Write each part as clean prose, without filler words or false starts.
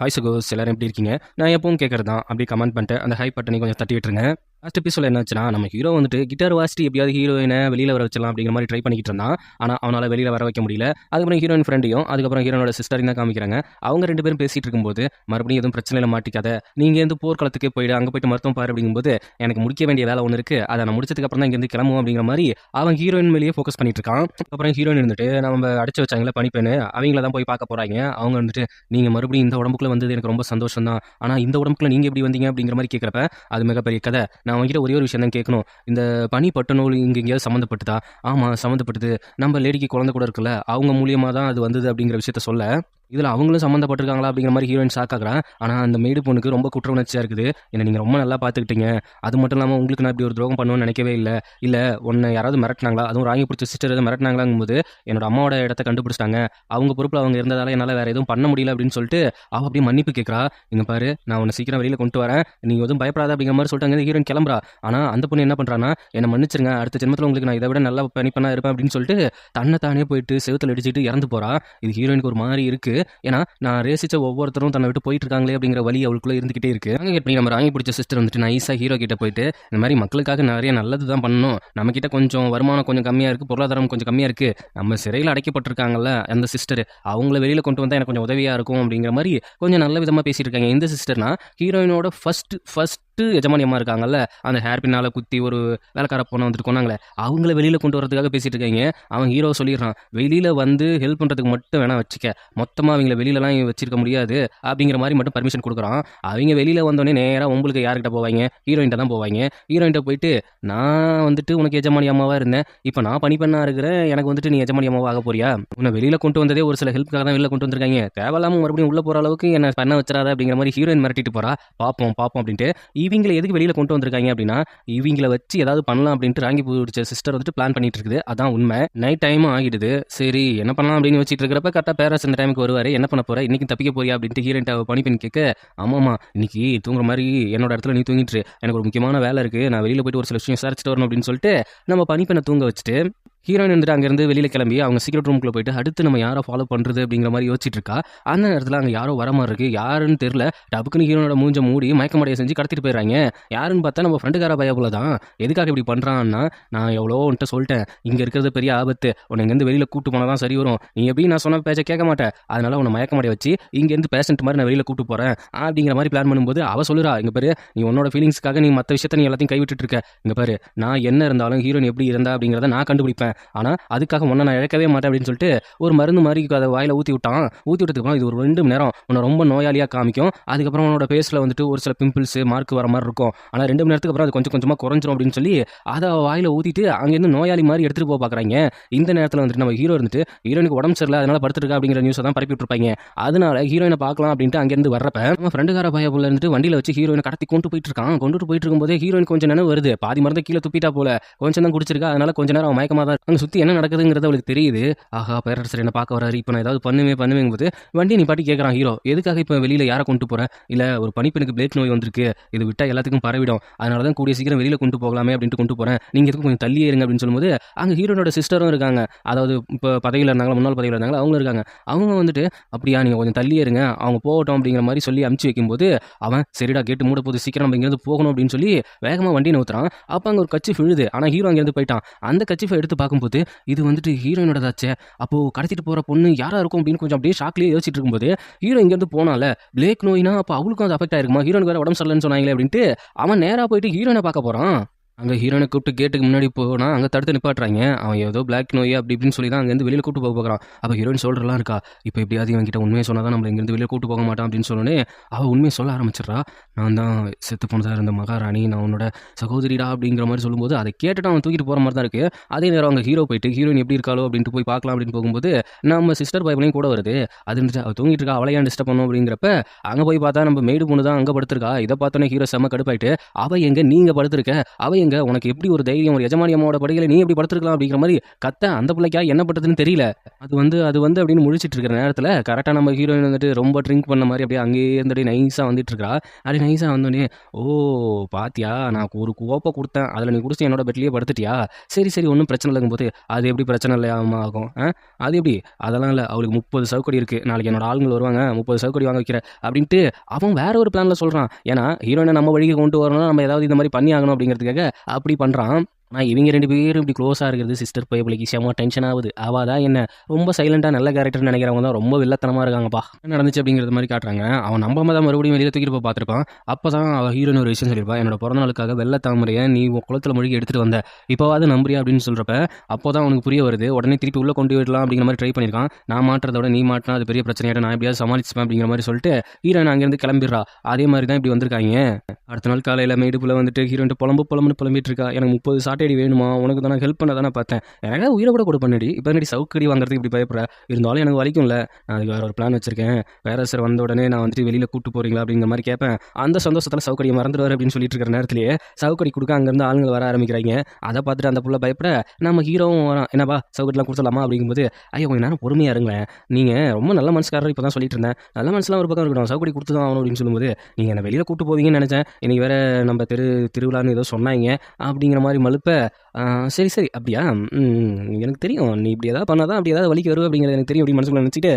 Hi சகோஸ், எல்லாரும் எப்படி இருக்கீங்க? நான் எப்பவும் கேட்கறது தான். அப்படியே கமெண்ட் பண்ணிட்டு அந்த ஹை பட்டனை கொஞ்சம் தட்டி விட்டுருங்க. லாஸ்ட் எபிசோட என்னாச்சுன்னா, நம்ம ஹீரோ வந்துட்டு கிட்டார் வாசிட்டு எப்படியாவது ஹீரோயினை வெளியில் வர வச்சலாம் அப்படிங்கிற மாதிரி ட்ரை பண்ணிக்கிட்டு இருந்தான். ஆனால் அவனால் வெளியில் வர வைக்க முடியல. அதுக்கப்புறம் ஹீரோயின் ஃப்ரெண்டையும் அதுக்கப்புறம் ஹீரோனோட சிஸ்டரையும் தான் காமிக்கிறாங்க. அவங்க 2 பேரும் பேசிட்டு இருக்கும்போது மறுபடியும் எதுவும் பிரச்சனையில் மாட்டிக்காத, நீங்கள் எந்த போர்க்களத்துக்கு போயிடு, அங்கே போயிட்டு மருத்துவம் பாரு அப்படிங்கும்போது எனக்கு முடிக்க வேண்டிய வேலை ஒன்று இருக்குது, அதை நான் முடிச்சதுக்கு அப்புறம் தான் இங்கேருந்து கிளம்புவோம் அப்படிங்கிற மாதிரி அவன் ஹீரோயின் மேலேயே ஃபோக்கஸ் பண்ணிட்டு இருக்கான். அப்புறம் ஹீரோயின் இருந்துட்டு நம்ம அடிச்சு வச்சாங்களே பனிப்பெண்ணு, அவங்கள தான் போய் பார்க்க போகிறாங்க. அவங்க வந்துட்டு நீங்கள் மறுபடியும் இந்த உடம்புக்குள்ள வந்தது எனக்கு ரொம்ப சந்தோஷம் தான், ஆனால் இந்த உடம்புக்குள்ள நீங்கள் எப்படி வந்தீங்க அப்படிங்கிற மாதிரி கேட்குறப்ப அது மிகப்பெரிய கதை. நான் அவங்ககிட்ட ஒரே ஒரு விஷயம் கேட்கணும், இந்த பனி பட்டு நூல் இங்கே எங்கேயாவது சம்மந்தப்பட்டுதா? ஆமாம் சம்மந்தப்பட்டது, நம்ம லேடிக்கு குழந்தை கூட இருக்குல்ல, அவங்க மூலியமாக தான் அது வந்தது அப்படிங்கிற விஷயத்த சொல்ல, இதில் அவங்களும் சம்மந்தப்பட்டிருக்காங்களா அப்படிங்கிற மாதிரி ஹீரோயின் ஷாக் ஆகுறான். ஆனால் அந்த மெய்டு பொண்ணுக்கு ரொம்ப குற்ற உணர்ச்சியாக இருக்குது. என்னை நீங்கள் ரொம்ப நல்லா பார்த்துக்கிட்டீங்க, அது மட்டும் இல்லாமல் உங்களுக்கு நான் இப்படி ஒரு துரோகம் பண்ணுவேன்னு நினைக்கவே இல்லை உன்னை யாராவது மிரட்டினாங்களா, அதுவும் ராங்கி பிடிச்ச சிஸ்டர் எதுவும் மிரட்டினாங்களாங்கும்போது என்னோட அம்மாவோட இடத்த கண்டுபிடிச்சிட்டாங்க, அவங்க பொறுப்பில் அவங்க இருந்ததால் என்னால் வேறு எதுவும் பண்ண முடியல அப்படின்னு சொல்லிட்டு அவள் அப்படியே மன்னிப்பு கேட்குறா. இங்கே பாரு, நான் உன்னை சீக்கிரம் வெளியில் கொண்டு வரேன், நீங்கள் எதுவும் பயப்படாத அப்படிங்கிற மாதிரி சொல்லிட்டு அங்கே ஹீரோயின் கிளம்புறா. ஆனால் அந்த பொண்ணு என்ன பண்ணுறான்னா, என்னை மன்னிச்சிருங்க, அடுத்த ஜென்மத்தில் உங்களுக்கு நான் இதை விட நல்லா பணிப்பண்ணா இருப்பேன் அப்படின்னு சொல்லிட்டு தன்னை தானே போயிட்டு செவுத்தில் அடிச்சுட்டு இறந்து போகிறா. இது ஹீரோயினுக்கு ஒரு மாதிரி இருக்குது. ஏன்னா நான் ரேசிச்ச ஒவ்வொருத்தரும் தன்னை விட்டு போயிட்டு இருக்காங்களே அப்படிங்கிற வழி அவளுக்குள்ள இருந்துகிட்டே இருக்கு. நம்ம ராங்கி பிடிச்ச சிஸ்டர் வந்துட்டு நைஸா ஹீரோ கிட்ட போயிட்டு, இந்த மாதிரி மக்களுக்காக நிறைய நல்லது தான் பண்ணணும், நம்ம கிட்ட கொஞ்சம் வருமானம் கொஞ்சம் கம்மியா இருக்கு, பொருளாதாரம் கொஞ்சம் கம்மியா இருக்கு, நம்ம சிறையில் அடைக்கப்பட்டிருக்காங்கல்ல அந்த சிஸ்டர், அவங்கள வெளியில கொண்டு வந்தா எனக்கு கொஞ்சம் உதவியா இருக்கும் அப்படிங்கிற மாதிரி கொஞ்சம் நல்ல விதமா பேசிட்டு இருக்காங்க. இந்த சிஸ்டர்னா ஹீரோயினோட ஃபர்ஸ்ட் எஜமானியமா இருக்காங்கல்ல, அந்த ஹேர் பின்னால குத்தி ஒரு வேலைக்கார பொண்ணை வந்துட்டு கொண்டாங்களே, அவங்கள வெளியில கொண்டு வரதுக்காக பேசிட்டு இருக்காங்க. அவன் ஹீரோ சொல்லிடுறான், வெளியில வந்து ஹெல்ப் பண்றதுக்கு மட்டும் வேணா வச்சுக்க, மொத்தமா அவங்கள வெளியிலலாம் வச்சிருக்க முடியாது அப்படிங்கிற மாதிரி மட்டும் பர்மிஷன் கொடுக்குறான். அவங்க வெளியில வந்தோடனே நேராக உங்களுக்கு யார்கிட்ட போவாங்க? ஹீரோயின்ட்ட தான் போவாங்க. ஹீரோயின்ட்ட போயிட்டு, நான் வந்துட்டு உனக்கு எஜமானி அம்மாவா இருந்தேன், இப்போ நான் பணிப்பெண்ணா இருக்கிறேன், எனக்கு வந்துட்டு நீ எஜமானி அம்மாவா ஆக போறியா? உன்னை வெளியில கொண்டு வந்ததே ஒரு சில ஹெல்ப்புக்காக தான் வெளியில கொண்டு வந்திருக்காங்க, தேவையில்லாம மறுபடியும் உள்ள போற அளவுக்கு என்ன பண்ண வச்சிடாத அப்படிங்கிற மாதிரி ஹீரோயின் மிரட்டிட்டு போறா. பார்ப்போம் அப்படின்ட்டு இவங்களை எதுக்கு வெளியில கொண்டு வந்திருக்காங்க அப்படின்னா, இவங்களை வச்சு ஏதாவது பண்ணலாம் அப்படின்ட்டு ராங்கி பிடிச்ச சிஸ்டர் வந்துட்டு பிளான் பண்ணிட்டு இருக்குது. அதான் உண்மை. நைட் டைம் ஆகிடுது. சரி என்ன பண்ணலாம் அப்படின்னு வச்சுட்டு இருக்கிறப்ப கரெக்டாக பேரஸ் இந்த டைமுக்கு வருவாரு. என்ன பண்ண போற, இன்னைக்கு தப்பிக்க போறியா அப்படின்ட்டு ஹீரோயின்ட்ட பணிப்பெண் கேட்க, ஆமாம்மா இன்னைக்கு தூங்குற மாதிரி என்னோட இடத்துல நீ தூங்கிட்டு, எனக்கு ஒரு முக்கியமான வேலை இருக்கு, நான் வெளியில போயிட்டு ஒரு சில விஷயம் விசாரிச்சுட்டு வரணும் அப்படின்னு சொல்லிட்டு நம்ம பணிப்பெண்ணை தூங்க வச்சுட்டு ஹீரோயின் வந்துட்டு அங்கேருந்து வெளியில் கிளம்பி அவங்க சீக்ரெட் ரூமுக்குள்ள போயிட்டு அடுத்து நம்ம யாரை ஃபாலோ பண்ணுறது அப்படிங்கிற மாதிரி யோசிச்சுட்டு இருக்கா. அந்த நேரத்தில் அங்கே யாரோ வர மாதிரி இருக்குது. யாருன்னு தெரியல. டப்புக்குன்னு ஹீரோனோட மூஞ்ச மூடி மயக்கமடைய செஞ்சு கடத்திட்டு போயிடுறாங்க. யாருன்னு பார்த்தா நம்ம ஃப்ரெண்டுக்கார பயப்புல தான். எதுக்காக இப்படி பண்ணுறான்னா, நான் எவ்வளோ உன்ட்ட சொல்லிட்டேன், இங்கே இருக்கிறது பெரிய ஆபத்து, உன்னை இங்கேருந்து வெளியில் கூட்டு போனால் தான் சரி வரும், நீ எப்படி நான் சொன்ன பேச்சை கேட்க மாட்டேன், அதனால உன்னை மயக்கமடைய வச்சு இங்கேருந்து பேஷண்ட் மாதிரி நான் வெளியில் கூட்டு போகிறேன் அப்படிங்கிற மாதிரி பிளான் பண்ணும்போது அவள் சொல்லுறா, இங்கே பாரு நீ உன்னோட ஃபீலிங்ஸ்க்காக நீ மற்ற விஷயத்த நீ எல்லாத்தையும் கைவிட்டு இருக்க, இங்கே பாரு நான் என்ன இருந்தாலும் ஹீரோயின் எப்படி இருந்தா அப்படிங்கிறத நான் கண்டுபிடிப்பேன், ஆனால் அதுக்காக ஒன்றை நான் இழக்கவே மாட்டேன் அப்படின்னு சொல்லிட்டு ஒரு மருந்து மாதிரி அதை வாயில ஊற்றி விட்டதுக்கு இது ஒரு 2 மணி நேரம் உன்னை ரொம்ப நோயாளியாக காமிக்கும். அதுக்கப்புறம் உன்னோட ஃபேஸில் வந்துட்டு ஒரு சில பிம்பிள்ஸ் மார்க் வர மாதிரி இருக்கும். ஆனால் 2 மணி நேரத்துக்கு அப்புறம் அது கொஞ்சம் கொஞ்சமாக குறைஞ்சிரும் அப்படின்னு சொல்லி அதை வாயில ஊற்றிட்டு அங்கேருந்து நோயாளி மாதிரி எடுத்துகிட்டு போக பார்க்குறாங்க. இந்த நேரத்தில் வந்துட்டு நம்ம ஹீரோ இருந்துட்டு ஹீரோனுக்கு உடம்பு சரியில்லை அதனால படுத்துருக்கா அப்படிங்கிற நியூஸை தான் பரப்பி விட்டுருப்பாங்க. அதனால ஹீரோயினை பார்க்கலாம் அப்படின்ட்டு அங்கேருந்து வர்றப்ப நம்ம ஃப்ரெண்டுக்கார பையன் இருந்துட்டு வண்டியில் வச்சு ஹீரோயினை கடத்தி கொண்டு போயிட்டு இருக்கான். கொண்டுட்டு போயிட்டு இருக்கும்போதே ஹீரோயின் கொஞ்சம் நினைவு வருது. பாதி மருந்து கீழே துப்பிட்டா போல, கொஞ்சம் தான் குடிச்சிருக்கா. அதனால கொஞ்ச நேரம் மயக்கமாக தான் அங்கே சுற்றி என்ன நடக்குதுங்கிறது அவளுக்கு தெரியுது. ஆஹா பேரரசர் என்ன பார்க்க வராரு, இப்போ நான் ஏதாவது பண்ணுவேங்கும் போது வண்டியை நீ பாட்டி கேட்குறான் ஹீரோ, எதுக்காக இப்போ வெளியில் யாரை கொண்டு போகிறேன்? இல்லை ஒரு பனிப்பெண்ணுக்கு பிளேக் நோய் வந்திருக்கு, இது விட்டால் எல்லாத்துக்கும் பரவிடும், அதனால தான் கூடிய சீக்கிரம் வெளியில் கொண்டு போகலாமே அப்படின்ட்டு கொண்டு போகிறேன், நீங்கள் எதுக்கும் கொஞ்சம் தள்ளியே இருங்க அப்படின்னு சொல்லும்போது அங்கே ஹீரோனோட சிஸ்டரும் இருக்காங்க. அதாவது இப்போ பதவியில் இருந்தாங்களா, முன்னாள் பதவியில் இருந்தாங்களா, அவங்களும் இருக்காங்க. அவங்க வந்துட்டு அப்படியா நீங்கள் கொஞ்சம் தள்ளியே இருங்க, அவங்க போகட்டும் அப்படிங்கிற மாதிரி சொல்லி அமுச்சு வைக்கும்போது அவன் சரிடா கேட்டு மூட போது சீக்கிரம் நம்ம இங்கேருந்து போகணும் அப்படின்னு சொல்லி வேகமாக வண்டியை நவுத்துறான். அப்போ அங்கே ஒரு கட்சி விழுது. ஆனால் ஹீரோ அங்கேருந்து போயிட்டான். அந்த கட்சிஃபை எடுத்து பார்க்கும்போது இது வந்துட்டு ஹீரோயினோட தாச்சே, அப்போ கடத்திட்டு போற பொண்ணு யாரா இருக்கும் அப்படின்னு கொஞ்சம் அப்படியே ஷாக்லேயே யோசிச்சுட்டு இருக்கும்போது ஹீரோ இங்கேருந்து போனால பிளேக் நோய்னா அப்போ அவளுக்கும் அது அஃபெக்ட் ஆயிருக்குமா, ஹீரோனுக்கு வேற உடம்பு சரியில்லைன்னு சொன்னாங்களே அப்படின்ட்டு அவன் நேராக போயிட்டு ஹீரோனை பார்க்க போறான். அங்கே ஹீரோனை கூப்பிட்டு கேட்டுக்கு முன்னாடி போனால் அங்கே தடுத்து நிப்பாட்டுறாங்க. அவன் ஏதோ பிளாக் நோய் அப்படி இப்படின்னு சொல்லி தான் அங்கேருந்து வெளியில் கூட்டு போக போகிறான். அப்போ ஹீரோயின் சொல்கிறலாம் இருக்கா, இப்போ எப்படியாவது இவன்கிட்ட உண்மையை சொன்னால் தான் நம்மளை இங்கேருந்து வெளியில் கூட்டு போக மாட்டான் அப்படின்னு சொன்னோன்னே அவள் உண்மையை சொல்ல ஆரம்பிச்சிடறா. நான் தான் செத்து போனதாக இருந்த மகாராணி, நான் உன்னோட சகோதரிடா அப்படிங்கிற மாதிரி சொல்லும்போது அதை கேட்டுட்டு அவன் தூக்கிட்டு போகிற மாதிரி தான் இருக்குது. அதே நேரம் அங்கே ஹீரோ போயிட்டு ஹீரோயின் எப்படி இருக்காளோ அப்படின்ட்டு போய் பார்க்கலாம் அப்படின்னு போகும்போது நம்ம சிஸ்டர் பைபிளையும் கூட வருது. அது இருந்துச்சு அவள் தூங்கிட்டு இருக்கா, அவளையா டிஸ்டர்ப் பண்ணும் அப்படிங்கிறப்ப அங்கே போய் பார்த்தா நம்ம மெய்டு பொண்ணு தான் அங்கே படுத்திருக்கா. இதை பார்த்தோன்னே ஹீரோ செம்ம கடுப்பாயிட்டு, அவள் எங்கே நீங்கள் படுத்திருக்க, அவள் எங்க உனக்கு எப்படி ஒரு தைரியம், ஒரு எஜமானி அம்மாவோட படுக்கையில நீ எப்படி படுத்துருக்கலாம் அப்படிங்கிற மாதிரி கத்த அந்த பிள்ளைக்கா என்ன பட்டதுன்னு தெரியல. அது வந்து அப்படின்னு முழிச்சிட்டு இருக்கிற நேரத்தில் கரெக்டாக நம்ம ஹீரோயின் வந்துட்டு ரொம்ப ட்ரிங்க் பண்ண மாதிரி அப்படியே அங்கேயே இருந்துட்டு நைஸாக வந்துட்டு இருக்கா. அப்படி நைஸாக வந்தோடனே, ஓ பாத்தியா நான் ஒரு கோப்பை கொடுத்தேன், அதில் நீ குடிச்சு என்னோட பெட்லேயே படுத்துட்டியா, சரி சரி ஒன்றும் பிரச்சனை இல்லைங்கும் போது, அது எப்படி பிரச்சனை இல்லையாம ஆகும்? அது எப்படி? அதெல்லாம் இல்லை, அவளுக்கு 30 சவுக்கடி இருக்குது, நாளைக்கு என்னோட ஆளுங்கள் வருவாங்க, 30 சவுக்கடி வாங்க வைக்கிற அப்படின்ட்டு அவன் வேற ஒரு பிளானில் சொல்கிறான். ஏன்னா ஹீரோயினை நம்ம வழிக்கு கொண்டு வரணும், நம்ம ஏதாவது இந்த மாதிரி பண்ணி ஆகணும் அப்படிங்கிறதுக்காக அப்படி பண்ணுறான். நான் இவங்க 2 பேரும் இப்படி க்ளோஸாக இருக்கிறது சிஸ்டர் பயபிளிக்கு செம்ம டென்ஷன் ஆகுது. அவள் தான் என்ன ரொம்ப சைலண்டாக நல்ல கேரக்டர்னு நினைக்கிறவங்க தான் ரொம்ப வில்லத்தனமாக இருக்காங்கப்பா. என்ன நடந்துச்சு அப்படிங்கிறது மாதிரி காட்டுறாங்க. அவன் நம்பாம தான் மறுபடியும் வெளியில் தூக்கிட்டு போய் பார்த்துருப்பான். அப்போ தான் அவள் ஹீரோயின் ஒரு விஷயம் சொல்லியிருப்பா, என்னோட பிறந்த நாளுக்காக வெள்ளை தாமரையை நீ குளத்தில் மொழிகி எடுத்துகிட்டு வந்த, இப்போவாது நம்புறியா அப்படின்னு சொல்கிறப்ப அப்போ தான் அவனுக்கு புரிய வருது. உடனே திருப்பி உள்ளே கொண்டு விடலாம் அப்படிங்கிற மாதிரி ட்ரை பண்ணியிருக்கான். நான் மாட்டுறத விட நீ மாட்டினா அது பெரிய பிரச்சனையாட்ட, நான் எப்படியாவது சமாளிச்சுப்பேன் அப்படிங்கிற மாதிரி சொல்லிட்டு ஹீரோயின் அங்கேருந்து கிளம்பிடுறா. அதே மாதிரி தான் இப்படி வந்திருக்காங்க. அடுத்த நாள் காலையில் மேடுப்புல வந்துட்டு ஹீரோயின் புலம்புன்னு புலம்பிட்டு இருக்கா. எனக்கு 30 சாட்டடி வேணுமா, உனக்கு தான் நான் ஹெல்ப் பண்ண தானே பார்த்தேன், எனக்கு உயிரை கூட கூட பண்ணடி, இப்போ என்னடி சவுக்கடி வாங்குறதுக்கு இப்படி பயப்படுற, இருந்தாலும் எனக்கு வலிக்கும்ல, நான் அதுக்கு வேற ஒரு பிளான் வச்சிருக்கேன், வேற சார் வந்த உடனே நான் வந்துட்டு வெளியில் கூட்டு போறீங்களா அப்படிங்கிற மாதிரி கேட்பேன். அந்த சந்தோஷத்தில் சவுக்கடியை மறந்துடுவார் அப்படின்னு சொல்லிட்டு இருக்கிற நேரத்திலேயே சவுக்கடி கொடுக்க அங்கேருந்து ஆளுங்கள் வர ஆரம்பிக்கிறாங்க. அதை பார்த்துட்டு அந்த புள்ள பயப்பட நம்ம ஹீரோவும் வரான். என்னப்பா சவுக்கடிலாம் கொடுத்துடலாமா அப்படிங்கும்போது, ஐயோ கொஞ்சம் நேரம் பொறுமையாக இருங்களேன், நீங்கள் ரொம்ப நல்ல மனசுக்காரர், இப்போ தான் சொல்லிட்டு இருந்தேன், நல்ல மனசுலாம் ஒரு பக்கம் இருக்கணும், சவுக்கடி கொடுத்து தான் ஆகணும் அப்படின்னு சொல்லும்போது, நீங்கள் என்ன வெளியில் கூட்டு போவீங்கன்னு நினச்சேன், இன்னைக்கு வேற நம்ம திருவிழான்னு ஏதோ சொன்னாங்க அப்படிங்கிற மாதிரி மலுப்ப. சரி சரி அப்படியா, எனக்கு தெரியும் நீ இப்படி ஏதாவது பண்ணாதான் அப்படி ஏதாவது வலிக்கு வரும் அப்படிங்கிறது எனக்கு தெரியும் அப்படின்னு மனசுக்குள்ள நினச்சிட்டு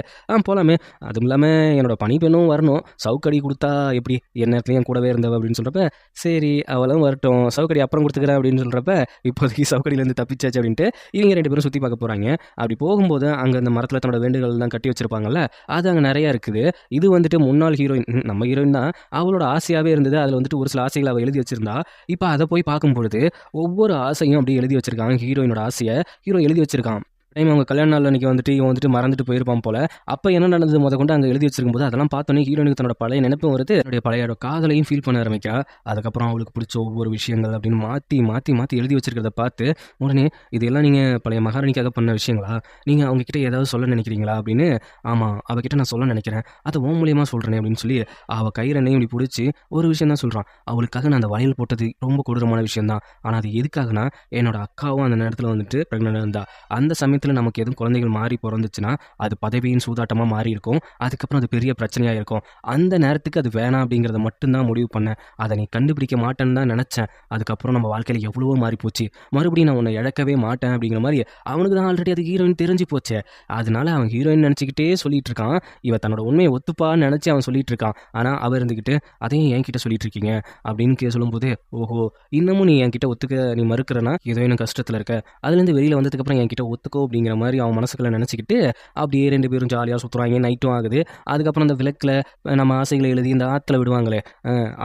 போகலாமே, அதுவும் இல்லாமல் என்னோட பணி பெண்ணும் வரணும், சவுக்கடி கொடுத்தா எப்படி என் நேரத்துலையும் கூடவே இருந்தவ அப்படின்னு சொல்கிறப்ப, சரி அவளும் வரட்டும், சவுக்கடி அப்புறம் கொடுத்துக்கிறேன் அப்படின்னு சொல்கிறப்ப, இப்போதைக்கு சவுக்கடியிலேருந்து தப்பிச்சாச்சு அப்படின்ட்டு இவங்க 2 பேரும் சுற்றி பார்க்க போகிறாங்க. அப்படி போகும்போது அங்கே அந்த மரத்தில் தன்னோட வேண்டுகள் தான் கட்டி வச்சிருப்பாங்கல்ல, அது அங்கே நிறையா இருக்குது. இது வந்துட்டு முன்னாள் ஹீரோயின், நம்ம ஹீரோயின் தான், அவளோட ஆசையாகவே இருந்தது. அதில் வந்துட்டு ஒரு சில ஆசைகளை அவள் எழுதி வச்சிருந்தா. இப்போ அதை போய் பார்க்கும் பொழுது ஒவ்வொரு ஆசையும் அப்படி எழுதி வச்சிருக்காங்க. ஹீரோயினோட ஆசையை ஹீரோ எழுதி வச்சிருக்கான். டைம் அவங்க கல்யாண நாள் அன்றைக்கி வந்துட்டு இவன் வந்துட்டு மறந்துட்டு போயிருப்பான் போல். அப்போ என்ன நடந்தது கொண்டு அங்கே எழுதி வச்சிருக்கும் போது அதெல்லாம் பார்த்தோன்னே ஹீரோனுக்கு தன்னோட பழைய நினைப்பும் வருது, என்னுடைய பழைய காதலையும் ஃபீல் பண்ண ஆரம்பிக்கா. அதுக்கப்புறம் அவளுக்கு பிடிச்ச ஒவ்வொரு விஷயங்கள் அப்படின்னு மாற்றி மாற்றி மாற்றி எழுதி வச்சிருக்கிறத பார்த்து உடனே, இதெல்லாம் நீங்கள் பழைய மகாராணிக்காக பண்ண விஷயங்களா, நீங்கள் அவங்கக்கிட்ட ஏதாவது சொல்ல நினைக்கிறீங்களா அப்படின்னு. ஆமாம் அவகிட்ட நான் சொல்ல நினைக்கிறேன், அதை உன் மூலியமாக சொல்கிறேன் அப்படின்னு சொல்லி அவள் கைரனையும் இப்படி பிடிச்சி ஒரு விஷயம் தான் சொல்கிறான். அவளுக்காக நான் அந்த வளையல் போட்டது ரொம்ப கொடூரமான விஷயம்தான், ஆனால் அது எதுக்காகனா என்னோட அக்காவும் அந்த நேரத்தில் வந்துட்டு ப்ரெக்னென்ட் இருந்தா. அந்த சமயத்தில் நமக்கு எதுவும் குழந்தைகள் மாறி பிறந்துச்சுன்னா அது பதவியின் சூதாட்டமாக மாறி இருக்கும், அதுக்கப்புறம் அது பெரிய பிரச்சனையாக இருக்கும். அந்த நேரத்துக்கு அது வேணாம் அப்படிங்கிறத மட்டும்தான் முடிவு பண்ணேன். அதை நீ கண்டுபிடிக்க மாட்டேன்னு தான் நினச்சேன். அதுக்கப்புறம் நம்ம வாழ்க்கையில் எவ்வளவோ மாறி போச்சு, மறுபடியும் நான் உன்னை இழக்கவே மாட்டேன் அப்படிங்கிற மாதிரி அவனுக்கு தான் ஆல்ரெடி அது ஹீரோயின் தெரிஞ்சு போச்சு. அதனால அவன் ஹீரோயின் நினச்சிக்கிட்டே சொல்லிட்டு இருக்கான். இவன் தன்னோட உண்மையை ஒத்துப்பான்னு நினச்சி அவன் சொல்லிட்டு இருக்கான். ஆனால் அவ இருந்துக்கிட்டு அதையும் என்கிட்ட சொல்லிட்டு இருக்கீங்க அப்படின்னு சொல்லும்போது, ஓஹோ இன்னமும் நீ என்கிட்ட ஒத்துக்க நீ மறுக்கிறனா ஏதோ இன்னும் கஷ்டத்தில் இருக்க, அதுலேருந்து வெளியில் வந்ததுக்கப்புறம் என்கிட்ட ஒத்துக்கோ அப்படிங்கிற மாதிரி அவன் மனசுக்குள்ள நினச்சிக்கிட்டு அப்படியே 2 பேரும் ஜாலியாக சுற்றுறாங்க. நைட்டும் ஆகுது. அதுக்கப்புறம் அந்த விளக்கில் நம்ம ஆசைகளை எழுதி இந்த ஆற்றுல விடுவாங்களே,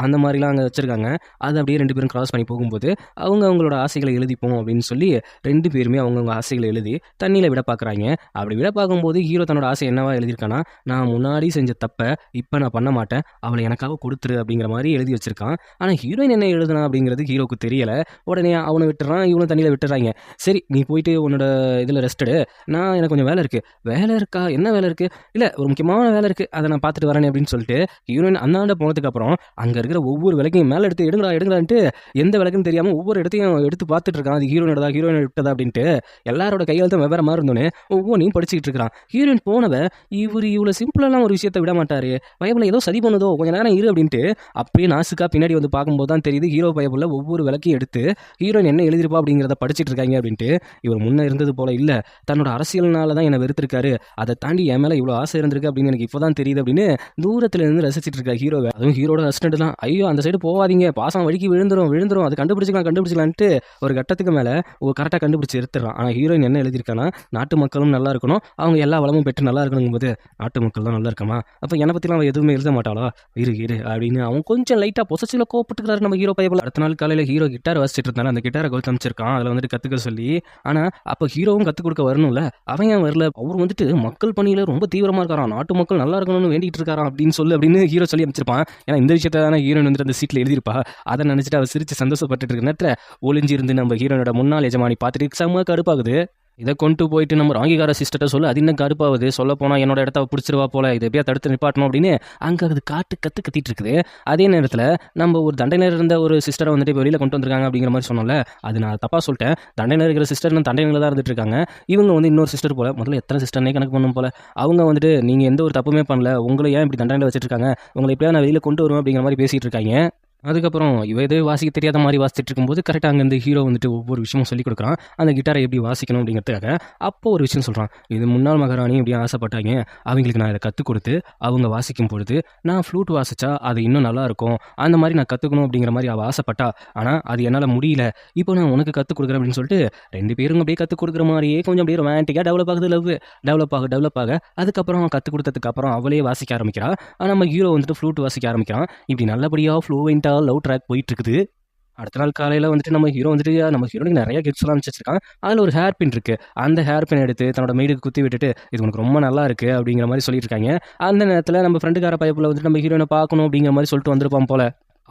அந்த மாதிரிலாம் அங்கே வச்சுருக்காங்க. அது அப்படியே 2 பேரும் கிராஸ் பண்ணி போகும்போது அவங்களோட ஆசைகளை எழுதிப்போம் அப்படின்னு சொல்லி 2 பேருமே அவங்கவுங்க ஆசைகளை எழுதி தண்ணியில் விட பார்க்குறாங்க. அப்படி விட பார்க்கும்போது ஹீரோ தன்னோட ஆசை என்னவா எழுதியிருக்கானா, நான் முன்னாடி செஞ்ச தப்பை இப்போ நான் பண்ண மாட்டேன், அவளை எனக்காக கொடுத்துரு அப்படிங்கிற மாதிரி எழுதி வச்சிருக்கான். ஆனால் ஹீரோயின் என்ன எழுதுனா அப்படிங்கிறது ஹீரோக்கு தெரியலை. உடனே அவனை விட்டுறான், இவனும் தண்ணியில் விட்டுறாங்க. சரி நீ போயிட்டு உன்னோட இதில் ரெஸ்ட் எடு, நான் எனக்கு கொஞ்சம் வேலை இருக்குது. வேலை இருக்கா, என்ன வேலை இருக்குது, இல்லை ஒரு முக்கியமான வேலை இருக்குது, அதை நான் பார்த்துட்டு வரேன் அப்படின்னு சொல்லிட்டு ஹீரோயின் அந்தாண்ட போனதுக்கப்புறம் அங்கே இருக்கிற ஒவ்வொரு விளக்கையும் மேலே எடுத்து எடுங்கடான்ட்டு எந்த விளக்குன்னு தெரியாமல் ஒவ்வொரு இடத்தையும் எடுத்து பார்த்துட்டு இருக்கான். அது ஹீரோயினோட ஹீரோயின் விட்டதா அப்படின்ட்டு எல்லாரோட கையெழுத்தும் வெவ்வேறு மாதிரி இருந்தோன்னே ஒவ்வொன்றையும் படிச்சுக்கிட்டு இருக்கிறான். ஹீரோயின் போனவ இவ்வளோ சிம்பிளெல்லாம் ஒரு விஷயத்தை விட மாட்டாரு, பயபில் ஏதோ சதி பண்ணுதோ கொஞ்சம் நேரம் இரு அப்படின்ட்டு அப்படியே நாசுக்கா பின்னாடி வந்து பார்க்கும்போது தான் தெரியுது ஹீரோ பயபில் ஒவ்வொரு விளக்கையும் எடுத்து ஹீரோயின் என்ன எழுதிருப்பா அப்படிங்கிறத படிச்சுட்டு இருக்காங்க அப்படின்ட்டு. இவர் முன்னே இருந்தது போல இல்லை, தன்னோட அரசியல்னால தான் என்னை வெறுத்திருக்காரு, அதை தாண்டி என் மேலே இவ்வளோ ஆசை இருந்திருக்கு அப்படின்னு எனக்கு இப்போ தான் தெரியுது அப்படின்னு தூரத்தில் இருந்து ரசிச்சிட்டு இருக்கா ஹீரோவை. அதுவும் ஹீரோட அசிஸ்டன்ட் தான், ஐயோ அந்த சைடு போகாதீங்க, பாசம் வழிக்கு விழுந்துரும் அது கண்டுபிடிச்சிக்கலான்ட்டு ஒரு கட்டத்துக்கு மேலே கரெக்டாக கண்டுபிடிச்சி எடுத்துறான். ஆனால் ஹீரோயின் என்ன எழுதியிருக்கானா, நாட்டு மக்களும் நல்லா இருக்கணும், அவங்க எல்லா வளமும் பெற்று நல்லா இருக்கணும் போது நாட்டு மக்கள் தான் நல்லா இருக்கமா, அப்போ என்னை பற்றிலாம் அவன் எதுவுமே எழுத மாட்டாளா, இரு அப்படின்னு அவன் கொஞ்சம் லைட்டாக பொசசிவில் கோவப்பட்டுக்கிறாரு நம்ம ஹீரோ பயபில். அடுத்த நாள் காலையில் ஹீரோ கிட்டார் வாசிச்சுட்டு இருந்தாலும் அந்த கிட்டாரை கவுத்து அமைச்சிருக்கான், அதில் வந்துட்டு கற்றுக்க சொல்லி. ஆனால் அப்போ ஹீரோவும் கற்றுக் கொடுக்க வரணும்ல, அவன் ஏன் வரல, அவர் வந்துட்டு மக்கள் பணியில் ரொம்ப தீவிரமாக இருக்காராம், நாட்டு மக்கள் நல்லா இருக்கணும்னு வேண்டிட்டு இருக்காராம் அப்படின்னு ஹீரோ சொல்லி அமைச்சிருப்பான். ஏன்னா இந்த விஷயத்தை தானே ஹீரோயின் வந்துட்டு அந்த சீட்டில் எழுதியிருப்பா. அதை நினச்சிட்டு அவர் சிரிச்சு சந்தோஷப்பட்டு இருக்க நேரத்தில் ஒளிஞ்சிருந்து நம்ம ஹீரோனோட முன்னாள் எஜமானி பார்த்துட்டு செம்ம கடுப்பாகுது. இதை கொண்டு போயிட்டு நம்ம ராங்கிகார சிஸ்டர்ட்ட சொல்லு, அது இன்னும் கடுப்பாகுது. சொல்லப்போனால் என்னோட இடத்த பிடிச்சிருவா போல, இதை எப்படியா தடுத்து நிப்பாட்டணும் அப்படின்னு அங்கே அது கத்திட்டு இருக்குது. அதே நேரத்தில் நம்ம ஒரு தண்டையில் இருந்த ஒரு சிஸ்டரை வந்துட்டு இப்போ வெளியில் கொண்டு வந்திருக்காங்க அப்படிங்கிற மாதிரி சொன்னோம்ல, அது நான் தப்பாக சொல்லிட்டேன். தண்டையில் இருக்கிற சிஸ்டர் தண்டையில் தான் இருந்துட்டு இருக்காங்க. இவங்க வந்து இன்னொரு சிஸ்டர் போல, முதல்ல எத்தனை சிஸ்டர்னே கணக்கு பண்ணும் போல. அவங்க வந்துட்டு நீங்கள் எந்த ஒரு தப்புமே பண்ணல, உங்களை ஏன் இப்படி தண்டையில் வச்சுட்டு இருக்காங்க, உங்களை எப்படியா நான் வெளியில் கொண்டு வருவேன் அப்படிங்கிற மாதிரி பேசிகிட்டு இருக்காங்க. அதுக்கப்புறம் இவ எதோ வாசிக்க தெரியாத மாதிரி வாசிச்சுட்டு இருக்கும்போது கரெக்டாக அங்கேருந்து ஹீரோ வந்துட்டு ஒவ்வொரு விஷயமும் சொல்லிக் கொடுக்குறான், அந்த கிட்டாரை எப்படி வாசிக்கணும் அப்படிங்கிறதுக்காக. அப்போ ஒரு விஷயம் சொல்கிறான், இது முன்னாள் மகாராணி இப்படி ஆசைப்பட்டாங்க, அவங்களுக்கு நான் இதை கற்றுக் கொடுத்து அவங்க வாசிக்கும் பொழுது நான் ஃப்ளூட் வாசித்தா அது இன்னும் நல்லாயிருக்கும், அந்த மாதிரி நான் கற்றுக்கணும் அப்படிங்கிற மாதிரி அவள் ஆசைப்பட்டா. ஆனால் அது என்னால் முடியல, இப்போ நான் உனக்கு கற்றுக் கொடுக்குறேன் அப்படின்னு சொல்லிட்டு 2 பேரும் அப்படியே கற்றுக் கொடுக்குற மாதிரியே கொஞ்சம் அப்படியே ரொமான்டிக்காக டெவலப் ஆகுது. லவ் டெவலப் ஆக அதுக்கப்புறம் கற்றுக் கொடுத்ததுக்கப்புறம் அவளே வாசிக்க ஆரம்பிக்கிறா. நம்ம ஹீரோ வந்துட்டு ஃப்ளூட் வாசிக்க ஆரம்பிக்கிறான். இப்படி நல்லபடியாக ஃப்ளூவெண்ட்டாக லவ் ட்ராக் போயிட்டு இருக்குது. அடுத்த நாள் காலையில் வந்துட்டு நம்ம ஹீரோனுக்கு நிறைய கிஃப்ட்ஸ்லாம் அனுப்பிச்சு வச்சிருக்கான். அதில் ஒரு ஹேர் பின் இருக்குது. அந்த ஹேர் பின் எடுத்து தன்னோட மெய்டுக்கு குத்தி விட்டுட்டு இது உனக்கு ரொம்ப நல்லா இருக்குது அப்படிங்கிற மாதிரி சொல்லிட்டு இருக்காங்க. அந்த நேரத்தில் நம்ம ஃப்ரெண்டுக்கார பைப்பில் வந்துட்டு நம்ம ஹீரோனை பார்க்கணும் அப்படிங்கிற மாதிரி சொல்லிட்டு வந்திருப்பான் போல.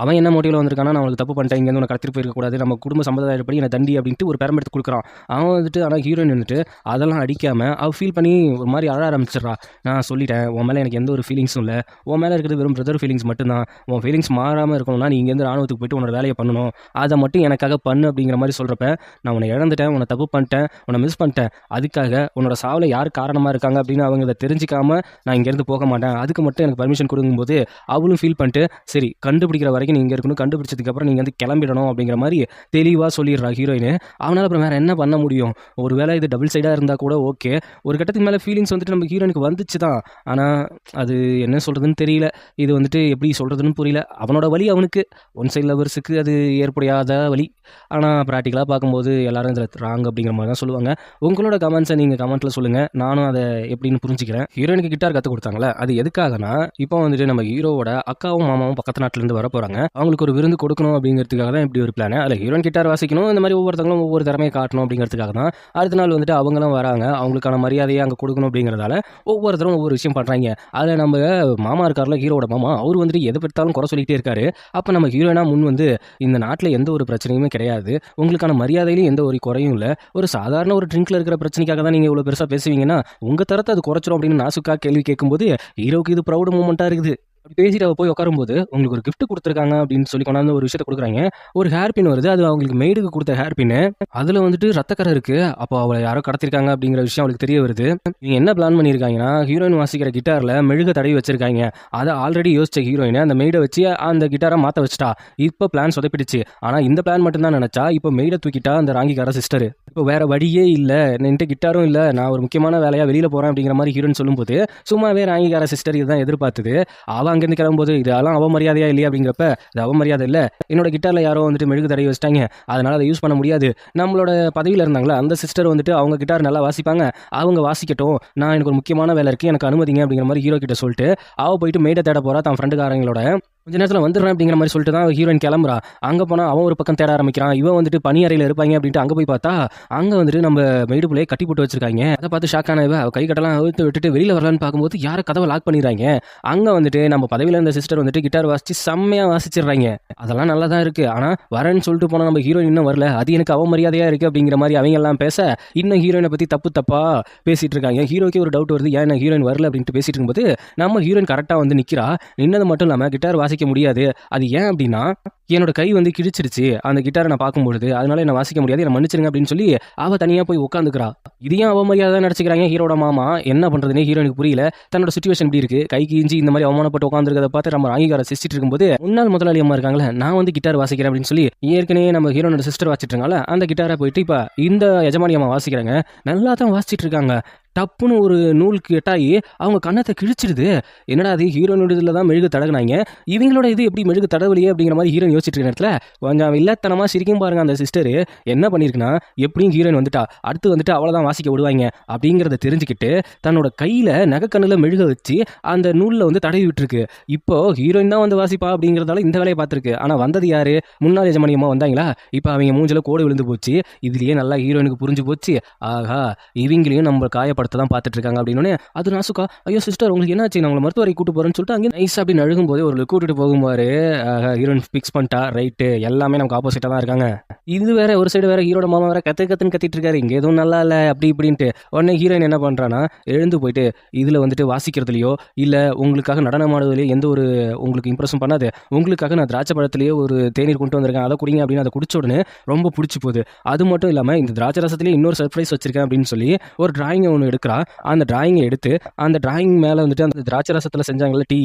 அவன் என்ன மோட்டிவில் வந்திருக்கானா, நான் அவனுக்கு தப்பு பண்ணிட்டேன், இங்கேருந்து உனக்கு கடத்திட்டு போயிருக்கக்கூடாது, நம்ம குடும்ப சம்பிரதாயப்படி என்னை தண்டி அப்படின்ட்டு ஒரு பேரம் எடுத்து கொடுக்குறான். அவன் வந்துட்டு ஆனால் ஹீரோயின் வந்துட்டு அதெல்லாம் அடிக்காமல் அவள் ஃபீல் பண்ணி ஒரு மாதிரி அழ ஆரம்பிச்சிட்றா. நான் சொல்லிட்டேன், உன் மேலே எனக்கு எந்த ஒரு ஃபீலிங்ஸும் இல்லை, உன் மேலே இருக்கிறது வெறும் பிரதர் ஃபீலிங்ஸ் மட்டும்தான், உன் ஃபீலிங்ஸ் மாறாமல் இருக்கணும்னா நீ இங்கேருந்து ராணுவத்துக்கு போயிட்டு உன்னோட வேலையை பண்ணணும், அதை மட்டும் எனக்காக பண்ணு அப்படிங்கிற மாதிரி சொல்கிறப்ப, நான் உன்னை இழந்துட்டேன், உன்னை தப்பு பண்ணிட்டேன், உன்னை மிஸ் பண்ணிட்டேன், அதுக்காக உன்னோட சாவில் யார் காரணமாக இருக்காங்க அப்படின்னு அவங்க இதை தெரிஞ்சிக்காமல் நான் இங்கேருந்து போக மாட்டேன், அதுக்கு மட்டும் எனக்கு பர்மிஷன் கொடுக்கும்போது அவளும் ஃபீல் பண்ணிட்டு சரி கண்டுபிடிக்கிற வரைக்கும் நீ இங்கே இருக்கணும், கண்டுபிடிச்சதுக்கப்புறம் நீங்கள் வந்து கிளம்பிடணும் அப்படிங்கிற மாதிரி தெளிவாக சொல்லிடுறா ஹீரோயின். அவனால் அப்புறம் வேறு என்ன பண்ண முடியும், ஒரு வேளை இது டபுள் சைடாக இருந்தால் கூட ஓகே, ஒரு கட்டத்துக்கு மேலே ஃபீலிங்ஸ் வந்துட்டு நம்ம ஹீரோனுக்கு வந்துச்சு தான், ஆனால் அது என்ன சொல்கிறதுன்னு தெரியல, இது வந்துட்டு எப்படி சொல்கிறதுன்னு புரியல. அவனோட வழி அவனுக்கு, ஒன் சைட் லவர்ஸுக்கு அது ஏற்புடையாத வழி. ஆனால் ப்ராக்டிக்கலாக பார்க்கும்போது எல்லாரும் இதில் ராங் அப்படிங்கிற மாதிரி தான் சொல்லுவாங்க. உங்களோட கமெண்ட்ஸை நீங்கள் கமெண்ட்டில் சொல்லுங்கள், நானும் அதை எப்படின்னு புரிஞ்சுக்கிறேன். ஹீரோனுக்கு கிட்டார் கற்றுக் கொடுத்தாங்களே, அது எதுக்காகனா இப்போ வந்துட்டு நம்ம ஹீரோவோட அக்காவும் மாமாவும் பக்கத்து நாட்டிலேருந்து வர போகிறாங்க, அவங்களுக்கு ஒரு விருந்து கொடுக்கணும் அப்படிங்கிறதுக்காக தான் இப்படி ஒரு பிளான். அதில் ஹீரோயின் கிட்டார் வாசிக்கணும், இந்த மாதிரி ஒவ்வொருத்தங்களும் ஒவ்வொரு திறமையை காட்டணும் அப்படிங்கிறதுக்காக தான். அடுத்த நாள் வந்துட்டு அவங்களும் வராங்க, அவங்களுக்கான மரியாதையை அங்கே கொடுக்கணும் அப்படிங்கிறதால ஒவ்வொருத்தரும் ஒவ்வொரு விஷயம் பண்ணுறாங்க. அதில் நம்ம மாமா இருக்கார்ல, ஹீரோட மாமா, அவர் வந்துட்டு எதை பெற்றாலும் குறை சொல்லிகிட்டே இருக்காரு. அப்போ நம்ம ஹீரோயினா முன் வந்து இந்த நாட்டில் எந்த ஒரு பிரச்சனையுமே கிடையாது, உங்களுக்கான மரியாதையிலும் எந்த ஒரு குறையும் இல்லை, ஒரு சாதாரண ஒரு ட்ரிங்க்ல இருக்கிற பிரச்சனைக்காக தான் நீங்கள் இவ்வளோ பெருசாக பேசுவீங்கன்னா உங்கள் தரத்தை அது குறைச்சிரும் அப்படின்னு நாசுக்காக கேள்வி கேட்கும்போது ஹீரோக்கு இது ப்ரௌட் மூமெண்ட்டாக இருக்குது. அப்படி பேசிட்டு அவள் போய் உட்காரும்போது உங்களுக்கு ஒரு கிஃப்ட் கொடுத்துருக்காங்க அப்படின்னு சொல்லி கொண்டாந்து ஒரு விஷயத்தை கொடுக்குறாங்க. ஒரு ஹேர் பின் வருது, அது அவங்களுக்கு மெய்டுக்கு கொடுத்த ஹேர் பின்னு. அதில் வந்துட்டு ரத்தக்கரை இருக்குது. அப்போ அவளை யாரோ கடத்திருக்காங்க அப்படிங்கிற விஷயம் அவளுக்கு தெரிய வருது. இவங்க என்ன பிளான் பண்ணியிருக்காங்கன்னா, ஹீரோயின் வாசிக்கிற கிட்டாரில் மெழுக தடவி வச்சிருக்காங்க. அதை ஆல்ரெடி யோசிச்ச ஹீரோயினை அந்த மெய்டை வச்சு அந்த கிட்டாரை மாற்ற வச்சுட்டா. இப்போ பிளான் சொதப்பிடுச்சு. ஆனால் இந்த பிளான் மட்டும்தான் நினச்சா, இப்போ மெய்டை தூக்கிட்டா அந்த ராங்கிக்கார சிஸ்டர். இப்போ வேற வழியே இல்லை, என்கிட்ட கிட்டாரும் இல்லை, நான் ஒரு முக்கியமான வேலையாக வெளியில் போகிறேன் அப்படிங்கிற மாதிரி ஹீரோயின் சொல்லும்போது சும்மாவே ராங்கிக்கார சிஸ்டர் இதுதான் எதிர்பார்த்தது. அவன் அங்கேருந்து கிளம்பும்போது இதெல்லாம் அவமரியாதையா இல்லையா அப்படிங்கிறப்ப, இது அவமரியாதை இல்லை, என்னோட கிட்டாரில் யாரோ வந்துட்டு மெழுகு தடவி வச்சிட்டாங்க, அதனால் அதை யூஸ் பண்ண முடியாது, நம்மளோட பதவியில் இருந்தாங்களா அந்த சிஸ்டர் வந்துட்டு அவங்க கிட்டார் நல்லா வாசிப்பாங்க, அவங்க வாசிக்கட்டும், நான் எனக்கு ஒரு முக்கியமான வேலை இருக்குது, எனக்கு அனுமதிங்க அப்படிங்கிற மாதிரி ஹீரோ கிட்ட சொல்லிட்டு அவள் போயிட்டு மெய்டை தேட போகிறா தான் ஃப்ரெண்டுக்காரங்களோட. கொஞ்ச நேரத்தில் வந்துடுறேன் அப்படிங்கிற மாதிரி சொல்லிட்டு தான் ஹீரோயின் கிளம்புறா. அங்கே போனால் அவன் ஒரு பக்கம் தேட ஆரம்பிக்கிறான். இவன் வந்துட்டு பனி அறையில் இருப்பாங்க அப்படின்ட்டு அங்கே போய் பார்த்தா அங்கே வந்துட்டு நம்ம மெய்டு பிள்ளையை கட்டி போட்டு வச்சிருக்காங்க. அதை பார்த்து ஷாக்கான இவ கை கட்டெல்லாம் அழுத்து விட்டுட்டு வெளியில் வரலான்னு பார்க்கும்போது யாரை கதவை லாக் பண்ணிடுறாங்க. அங்கே வந்துட்டு நம்ம பதவியில் இருந்த சிஸ்டர் வந்துட்டு கிட்டார் வாசிச்சு செம்மையாக வாசிச்சிடுறாங்க. அதெல்லாம் நல்லா தான் இருக்குது, ஆனால் வரேன்னு சொல்லிட்டு போனால் நம்ம ஹீரோயின் இன்னும் வரல, அது எனக்கு அவமரியாதையாக இருக்குது அப்படிங்கிற மாதிரி அவங்க எல்லாம் பேச இன்னும் ஹீரோயினை பற்றி தப்பாக பேசிகிட்டு இருக்காங்க. ஹீரோக்கே ஒரு டவுட் வருது, ஏன் ஹீரோயின் வரல அப்படின்ட்டு பேசிட்டு இருக்கும்போது நம்ம ஹீரோயின் கரெக்டாக வந்து நிற்கிறா. நின்னது மட்டும் இல்லாமல் கிட்டார் வாசிக்க முடியாது. அது ஏன் அப்படின்னா, என்னோட கை வந்து கிழிச்சிருச்சு அந்த கிட்டாரை நான் பார்க்கும்பொழுது, அதனால என்ன வாசிக்க முடியாது, என்ன மன்னிச்சிருங்க அப்படின்னு சொல்லி அவள் தனியாக போய் உட்காந்துக்கிறா. இதையும் அவமரியாதை நினச்சிக்கிறாங்க ஹீரோட மாமா. என்ன பண்ணுறதுனே ஹீரோனுக்கு புரியல. தன்னோட சுச்சுவேஷன் இப்படி இருக்குது, கைக்கு இஞ்சி இந்த மாதிரி அவமானப்பட்டு உட்காந்துருக்கதை பார்த்து நம்ம ராங்கிகாரை சிரிச்சிட்டு இருக்கும்போது முன்னாள் முதலாளி அம்மா இருக்காங்களே, நான் வந்து கிட்டார் வாசிக்கிறேன் அப்படின்னு சொல்லி ஏற்கனவே நம்ம ஹீரோனோட சிஸ்டர் வாசிட்டு இருக்காங்களே அந்த கிட்டாரை போயிட்டு இப்போ இந்த எஜமானி அம்மா வாசிக்கிறாங்க. நல்லா தான் வாசிச்சுட்டு இருக்காங்க. டப்புன்னு ஒரு நூலுக்கு எட்டாயி அவங்க கண்ணத்தை கிழிச்சிடுது. என்னடா அது ஹீரோனோட இதில் தான் மெழுகு தடகுனாங்க, இவங்களோட இது எப்படி மெழுகு தடவலையே அப்படிங்கிற மாதிரி ஹீரோயின் யோசிச்சுட்டு இருக்க நேரத்தில் கொஞ்சம் இல்லத்தனமாக சிரிக்கும் பாருங்க அந்த சிஸ்டர். என்ன பண்ணியிருக்குன்னா, எப்படியும் ஹீரோயின் வந்துட்டா, அடுத்து வந்துட்டு அவ்வளோதான் வாசிக்க விடுவாங்க அப்படிங்கிறத தெரிஞ்சுக்கிட்டு தன்னோட கையில் நகைக்கண்ணில் மெழுக வச்சு அந்த நூலில் வந்து தடவி விட்டுருக்கு. இப்போ ஹீரோயின் தான் வந்து வாசிப்பா அப்படிங்கிறதால இந்த வேலையை பார்த்துருக்கு. ஆனால் வந்தது யாரு, முன்னாள் எஜமானியமாக வந்தாங்களா. இப்போ அவங்க மூஞ்சில் கோடு விழுந்து போச்சு. இதுலேயே நல்லா ஹீரோயினுக்கு புரிஞ்சு போச்சு, ஆகா இவங்களையும் நம்ம காயப்பட தான் பார்த்துட்டு இருக்காங்க அப்படின்னு. அது நாசுக்கா, ஐயோ சிஸ்டர் உங்களுக்கு என்னாச்சு, நான் உங்களை மருத்துவரை கூட்டு போறேன்னு சொல்லிட்டு அங்கே நைஸ் அப்படின்னு அழுகும் போது ஒரு கூட்டிட்டு போகும்போது ஹீரோயின் ஃபிக்ஸ் பண்ணிட்டு வந்துட்டா ரைட்டு, எல்லாமே நமக்கு ஆப்போசிட்டாக தான் இருக்காங்க. இது வேற ஒரு சைடு வேற ஹீரோட மாமா வேற கத்துன்னு கத்திட்டு இருக்காரு, இங்கே எதுவும் நல்லா இல்லை அப்படி இப்படின்ட்டு. உடனே ஹீரோயின் என்ன பண்ணுறான்னா எழுந்து போயிட்டு இதில் வந்துட்டு வாசிக்கிறதுலையோ இல்லை உங்களுக்காக நடனம் ஆடுவதிலையோ எந்த ஒரு உங்களுக்கு இம்ப்ரெஷன் பண்ணாது, உங்களுக்காக நான் திராட்சை பழத்திலேயே ஒரு தேநீர் கொண்டு வந்திருக்கேன், அதை குடிங்க அப்படின்னு அதை குடிச்ச உடனே ரொம்ப பிடிச்சி போகுது. அது மட்டும் இல்லாமல் இந்த திராட்சை ரசத்துலேயே இன்னொரு சர்ப்ரைஸ் வச்சிருக்கேன் அப்படின்னு சொல்லி ஒரு டிராயிங்கை ஒன்று எடுக்கிறா. அந்த டிராயிங்கை எடுத்து அந்த டிராயிங் மேலே வந்துட்டு அந்த திராட்சை ரசத்தில் செஞ்சாங்கல்ல டீ,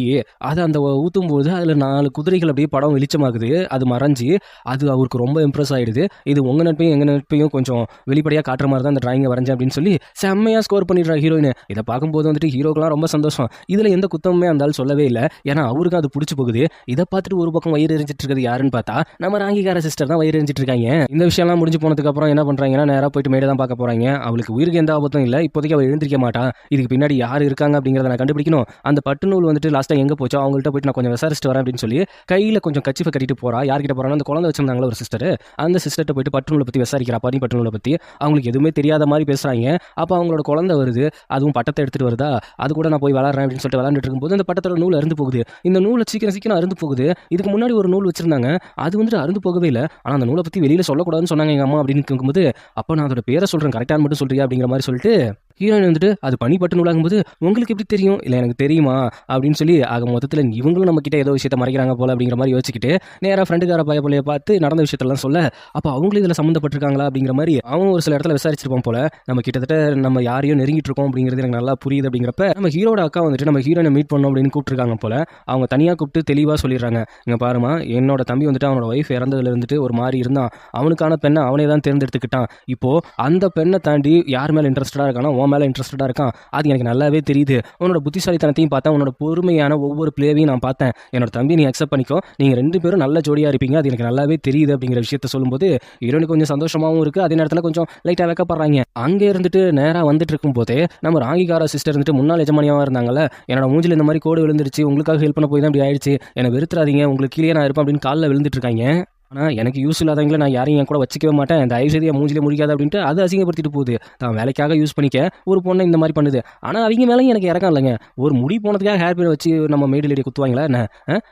அதை அந்த ஊற்றும் போது அதில் 4 குதிரைகள் அப்படியே படம் வெளிச்சமாகுது. அது மறைஞ்சி அது அவருக்கு ரொம்ப இம்ப்ரெஸ் ஆகிடுது. இது உங்கள் நட்பையும் எங்கள் நட்பையும் கொஞ்சம் வெளிப்படையாக காட்டுற மாதிரி தான் அந்த டிராயிங்கை வரைஞ்சேன் அப்படின்னு சொல்லி செம்மையாக ஸ்கோர் பண்ணிடுறா ஹீரோயின். இதை பார்க்கும்போது வந்துட்டு ஹீரோக்கெல்லாம் ரொம்ப சந்தோஷம். இதில் எந்த குத்தமுமே அந்த ஆள் சொல்லவே இல்லை, ஏன்னா அவருக்கும் அது பிடிச்சி போகுது. இதை பார்த்துட்டு ஒரு பக்கம் வயிறு எரிஞ்சிட்டு இருக்கிறது யாருன்னு பார்த்தா நம்ம ராங்கிகார சிஸ்டர் தான் வயிறு எரிஞ்சிட்டு இருக்காங்க. இந்த விஷயம்லாம் முடிஞ்சு போனதுக்கு அப்புறம் என்ன பண்ணுறாங்கன்னா நேராக போயிட்டு மேடை தான் பார்க்க போகிறாங்க. அவளுக்கு உயிருக்கு எந்த ஆபத்தும் இல்லை, இப்போதைக்கு அவள் எழுந்திருக்க மாட்டான். இதுக்கு பின்னாடி யார் இருக்காங்க அப்படிங்கிறத நான் கண்டுபிடிக்கணும். அந்த பட்டு நூல் வந்துட்டு லாஸ்ட்டாக எங்கே போச்சோ அவங்கள்ட்ட போயிட்டு நான் கொஞ்சம் விசாரிச்சுட்டு வரேன் அப்படின்னு சொல்லி கையில் கொஞ்சம் கச்சிஃபை கட்டிட்டு போகிறா. யார்கிட்ட போகிறான்னு அந்த குழந்தை வச்சிருந்தாங்களா ஒரு சிஸ்டர், அந்த சிஸ்டர்கிட்ட போயிட்டு பட்டு நூலை பற்றி விசாரிக்கிறா. பனி பட்டு நூலை பற்றி அவங்களுக்கு எதுவுமே தெரியாத மாதிரி பேசுகிறாங்க. அப்போ அவங்களோட குழந்தை வருது, அதுவும் பட்டத்தை எடுத்துகிட்டு வருதா. அது கூட நான் போய் விளாட்றேன் அப்படின்னு சொல்லிட்டு விளாண்டுட்டு இருக்கும்போது அந்த பட்டத்தோட நூல் அருந்து போகுது. இந்த நூலை சீக்கிரம் அருந்து போகுது. இதுக்கு முன்னாடி ஒரு நூல் வச்சிருந்தாங்க, அது வந்துட்டு அருந்து போகவே இல்லை. ஆனால் அந்த நூலை பற்றி வெளியில் சொல்லக்கூடாதுன்னு சொன்னாங்க எங்கள் அம்மா அப்படின்னு கேட்கும்போது, அப்போ நான் அதோட பேரை சொல்கிறேன் கரெக்டான மட்டும் சொல்றியா அப்படிங்கிற மாதிரி சொல்லிட்டு ஹீரோயின் வந்துட்டு அது பனிப்பட்டு நூலாகும்போது உங்களுக்கு எப்படி தெரியும், இல்லை எனக்கு தெரியுமா அப்படின்னு சொல்லி ஆக மொத்தத்தில் இவங்களும் நம்மக்கிட்ட ஏதோ விஷயத்தை மறைக்கிறாங்க போல அப்படிங்கிற மாதிரி யோசிச்சுக்கிட்டு நேராக ஃப்ரெண்டுக்கார பையன் பார்த்து நடந்த விஷயத்தெல்லாம் சொல்ல, அப்போ அவங்களும் இதில் சம்மந்தப்பட்டிருக்காங்களா அப்படிங்கிற மாதிரி அவங்க ஒரு சில இடத்துல விசாரிச்சிருப்போம் போல. நம்ம கிட்டத்தட்ட நம்ம யாரையும் நெருங்கிட்டு இருக்கோம் அப்படிங்கிறது எனக்கு நல்லா புரியுது. அப்படிங்கிறப்ப நம்ம ஹீரோட அக்கா வந்துட்டு நம்ம ஹீரோயினை மீட் பண்ணோம் அப்படின்னு கூப்பிட்டுருக்காங்க போல. அவங்க தனியாக கூப்பிட்டு தெளிவாக சொல்லிடுறாங்க, இங்கே பாருமா என்னோட தம்பி வந்துட்டு அவனோட ஒய்ஃப் இறந்ததுல இருந்துட்டு ஒரு மாதிரி இருந்தான், அவனுக்கான பெண்ணை அவனே தான் தேர்ந்தெடுத்துக்கிட்டான். இப்போ அந்த பெண்ணை தாண்டி யார் மேலே இன்ட்ரெஸ்டடாக இருக்கானோ மேலே இன்ட்ரெஸ்டடாக இருக்கான், அது எனக்கு நல்லாவே தெரியுது. உன்னோட புத்திசாலித்தனத்தையும் பார்த்தேன், உன்னோட பொறுமையான ஒவ்வொரு பிளேவையும் நான் பார்த்தேன். என்னோட தம்பி நீ அக்செப்ட் பண்ணிக்கோ, நீங்கள் 2 பேரும் நல்ல ஜோடியாக இருப்பீங்க, அது எனக்கு நல்லாவே தெரியுது அப்படிங்கிற விஷயத்த சொல்லும்போது ஹீரோனுக்கு கொஞ்சம் சந்தோஷமாகவும் இருக்குது. அதே நேரத்தில் கொஞ்சம் லைட்டாக வைக்கப்படுறாங்க. அங்கே இருந்துட்டு நேராக வந்துட்டு இருக்கும் போதே நம்ம ராங்கிகார சிஸ்டர் இருந்துட்டு முன்னாள் எஜமானியாக இருந்தாங்கல்ல, என்னோட மூஞ்சில் இந்த மாதிரி கோடு விழுந்துருச்சு, உங்களுக்காக ஹெல்ப் பண்ண போய் தான் இப்படி ஆயிடுச்சு, என்னை வெறுத்துறாதீங்க, உங்களுக்கு கீழே நான் இருப்பேன் அப்படின்னு காலில் விழுந்துட்டு இருக்காங்க. ஆனால் எனக்கு யூஸ் இல்லாதவங்கள நான் யாரையும் என் கூட வச்சிக்கவே மாட்டேன், இந்த ஐஸ்வர்யா மூஞ்சிலே முடிக்காது அப்படின்ட்டு அது அசிங்கப்படுத்திட்டு போகுது. தான் வேலைக்காக யூஸ் பண்ணிக்க ஒரு பொண்ணை இந்த மாதிரி பண்ணுது. ஆனால் அவங்க மேலேயும் எனக்கு இறக்கம் இல்லைங்க. ஒரு முடி போனதுக்காக ஹேர் பேர் வச்சு நம்ம மேடிலேடி குத்துவாங்களா என்ன?